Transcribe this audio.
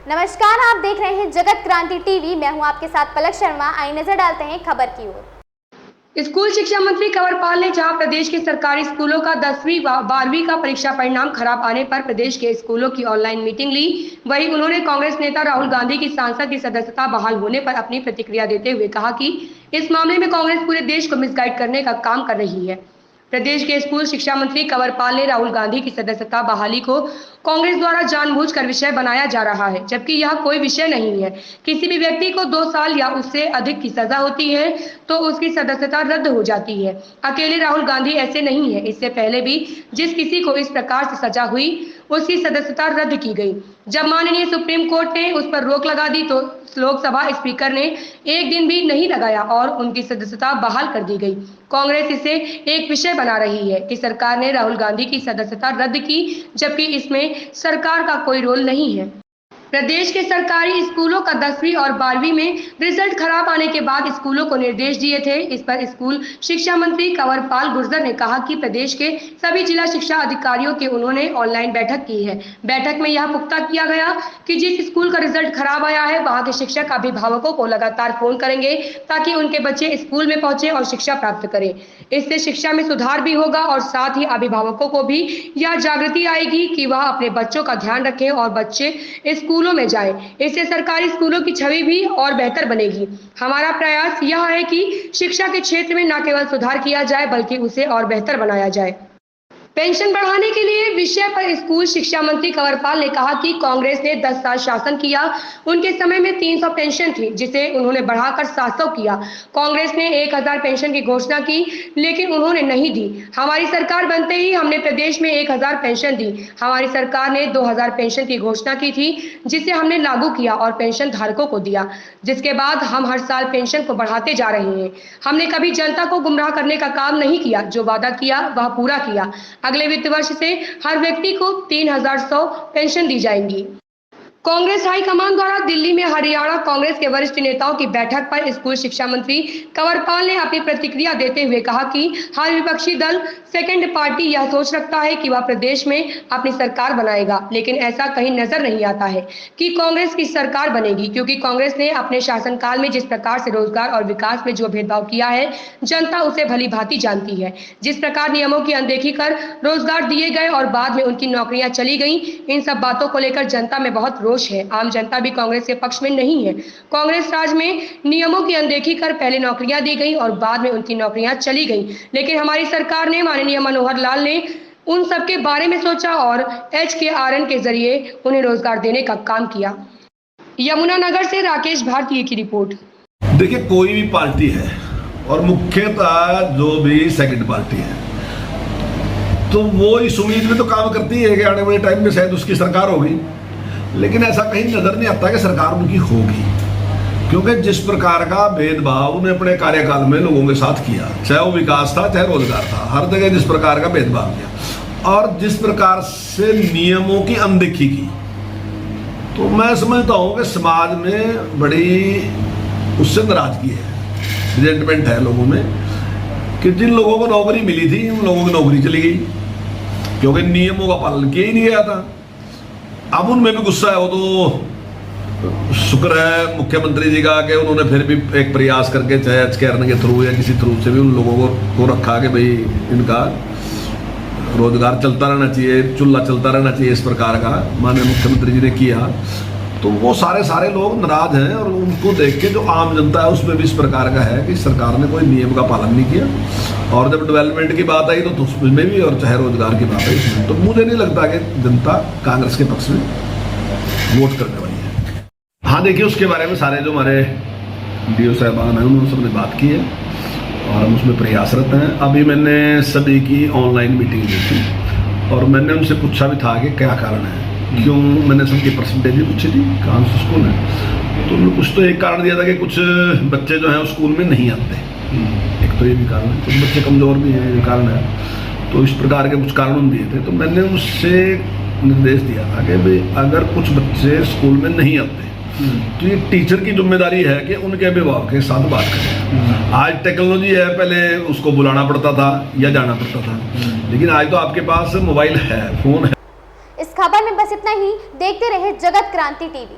नमस्कार, आप देख रहे हैं जगत क्रांति टीवी। मैं हूं आपके साथ पलक शर्मा। आइए नजर डालते हैं खबर की ओर। स्कूल शिक्षा मंत्री कंवरपाल ने जहां प्रदेश के सरकारी स्कूलों का 10वीं व 12वीं का परीक्षा परिणाम खराब आने पर प्रदेश के स्कूलों की ऑनलाइन मीटिंग ली, वहीं उन्होंने कांग्रेस नेता राहुल गांधी की सांसद की सदस्यता बहाल होने पर अपनी प्रतिक्रिया देते हुए कहा कि इस मामले में कांग्रेस पूरे देश को मिसगाइड करने का काम कर रही है। प्रदेश के स्कूल शिक्षा मंत्री कंवरपाल ने राहुल गांधी की सदस्यता बहाली को कांग्रेस द्वारा जानबूझकर विषय बनाया जा रहा है, जबकि यह कोई विषय नहीं है। किसी भी व्यक्ति को 2 साल या उससे अधिक की सजा होती है तो उसकी सदस्यता रद्द हो जाती है। अकेले राहुल गांधी ऐसे नहीं है, इससे पहले भी जिस किसी को इस प्रकार से सजा हुई उसकी सदस्यता रद्द की गई। जब माननीय सुप्रीम कोर्ट ने उस पर रोक लगा दी तो लोकसभा स्पीकर ने एक दिन भी नहीं लगाया और उनकी सदस्यता बहाल कर दी गई। कांग्रेस इसे एक विषय बना रही है कि सरकार ने राहुल गांधी की सदस्यता रद्द की, जबकि इसमें सरकार का कोई रोल नहीं है। प्रदेश के सरकारी स्कूलों का 10वीं और 12वीं में रिजल्ट खराब आने के बाद स्कूलों को निर्देश दिए थे। इस पर स्कूल शिक्षा मंत्री कंवरपाल गुर्जर ने कहा कि प्रदेश के सभी जिला शिक्षा अधिकारियों की उन्होंने ऑनलाइन बैठक की है। बैठक में यह पुख्ता किया गया कि जिस स्कूल का रिजल्ट खराब आया है वहां के शिक्षक अभिभावकों को लगातार फोन करेंगे ताकि उनके बच्चे स्कूल में पहुंचे और शिक्षा प्राप्त करें। इससे शिक्षा में सुधार भी होगा और साथ ही अभिभावकों को भी यह जागृति आएगी कि वह अपने बच्चों का ध्यान रखें और बच्चे स्कूलों में जाए। इससे सरकारी स्कूलों की छवि भी और बेहतर बनेगी। हमारा प्रयास यह है कि शिक्षा के क्षेत्र में न केवल सुधार किया जाए बल्कि उसे और बेहतर बनाया जाए। पेंशन बढ़ाने के लिए विषय पर स्कूल शिक्षा मंत्री कंवरपाल ने कहा कि कांग्रेस ने 10 साल शासन किया, उनके समय में 300 पेंशन थी जिसे उन्होंने बढ़ाकर 700 किया। कांग्रेस ने 1000 पेंशन की घोषणा की लेकिन उन्होंने नहीं दी। हमारी सरकार बनते ही हमने प्रदेश में 1000 पेंशन दी। हमारी सरकार ने 2000 पेंशन की घोषणा की थी जिसे हमने लागू किया और पेंशन धारकों को दिया, जिसके बाद हम हर साल पेंशन को बढ़ाते जा रहे हैं। हमने कभी जनता को गुमराह करने का काम नहीं किया, जो वादा किया वह पूरा किया। अगले वित्त वर्ष से हर व्यक्ति को 3100 पेंशन दी जाएंगी। कांग्रेस हाईकमान द्वारा दिल्ली में हरियाणा कांग्रेस के वरिष्ठ नेताओं की बैठक पर स्कूल शिक्षा मंत्री कंवरपाल ने अपनी प्रतिक्रिया देते हुए कहा कि हर विपक्षी दल सेकंड पार्टी यह सोच रखता है कि वह प्रदेश में अपनी सरकार बनाएगा, लेकिन ऐसा कहीं नजर नहीं आता है कि कांग्रेस की सरकार बनेगी, क्योंकि कांग्रेस ने अपने शासनकाल में जिस प्रकार से रोजगार और विकास में जो भेदभाव किया है जनता उसे भली भांति जानती है। जिस प्रकार नियमों की अनदेखी कर रोजगार दिए गए और बाद में उनकी नौकरियां चली गई, इन सब बातों को लेकर जनता में बहुत है। आम जनता भी कांग्रेस के पक्ष में नहीं है। कांग्रेस राज में नियमों की अनदेखी कर पहले नौकरियां दी गई और बाद में उनकी नौकरियां चली गई, लेकिन हमारी सरकार ने माननीय मनोहर लाल ने उन सब के बारे में सोचा और HKRN के जरिए उन्हें रोजगार देने का काम किया। यमुनानगर से राकेश भारतीय की रिपोर्ट। देखिए, कोई भी पार्टी है और मुख्यतः जो भी सेकंड पार्टी है तो वो इस उम्मीद में तो काम करती है कि आने वाले टाइम में शायद उसकी सरकार होगी, लेकिन ऐसा कहीं नजर नहीं आता कि सरकार उनकी होगी, क्योंकि जिस प्रकार का भेदभाव उन्हें अपने कार्यकाल में लोगों के साथ किया, चाहे वो विकास था चाहे रोजगार था, हर जगह जिस प्रकार का भेदभाव किया और जिस प्रकार से नियमों की अनदेखी की, तो मैं समझता हूँ कि समाज में बड़ी उससे नाराजगी है, रिजेंटमेंट है लोगों में कि जिन लोगों को नौकरी मिली थी उन लोगों की नौकरी चली गई क्योंकि नियमों का पालन किया ही नहीं गया था। अब उनमें भी गुस्सा है, वो तो शुक्र है मुख्यमंत्री जी का कि उन्होंने फिर भी एक प्रयास करके चाहे HKRN के थ्रू या किसी थ्रू से भी उन लोगों को रखा कि भाई इनका रोजगार चलता रहना चाहिए, चूल्हा चलता रहना चाहिए, इस प्रकार का माननीय मुख्यमंत्री जी ने किया। तो वो सारे लोग नाराज हैं और उनको देख के जो आम जनता है उसमें भी इस प्रकार का है कि सरकार ने कोई नियम का पालन नहीं किया। और जब डेवलपमेंट की बात आई तो उसमें भी, और चाहे रोजगार की बात आई उसमें, तो मुझे नहीं लगता कि जनता कांग्रेस के पक्ष में वोट करने वाली है। हाँ, देखिए, उसके बारे में सारे जो हमारे DO साहबान हैं उन्होंने सबने बात की है और हम उसमें प्रयासरत हैं। अभी मैंने सभी की ऑनलाइन मीटिंग ली थी और मैंने उनसे पूछा भी था कि क्या कारण है, क्यों, मैंने सबकी परसेंटेज भी पूछी थी कहाँ से स्कूल है, तो उन्होंने कुछ तो एक कारण दिया था कि कुछ बच्चे जो हैं स्कूल में नहीं आते, एक तो ये भी कारण है, कुछ बच्चे कमजोर भी हैं, ये कारण है, तो इस प्रकार के कुछ कारण दिए थे। तो मैंने उससे निर्देश दिया था कि भाई अगर कुछ बच्चे स्कूल में नहीं आते तो ये टीचर की जिम्मेदारी है कि उनके अभिभावक के साथ बात करें। आज टेक्नोलॉजी है, पहले उसको बुलाना पड़ता था या जाना पड़ता था, लेकिन आज तो आपके पास मोबाइल है, फोन है। इस खबर में बस इतना ही। देखते रहे जगत क्रांति टीवी।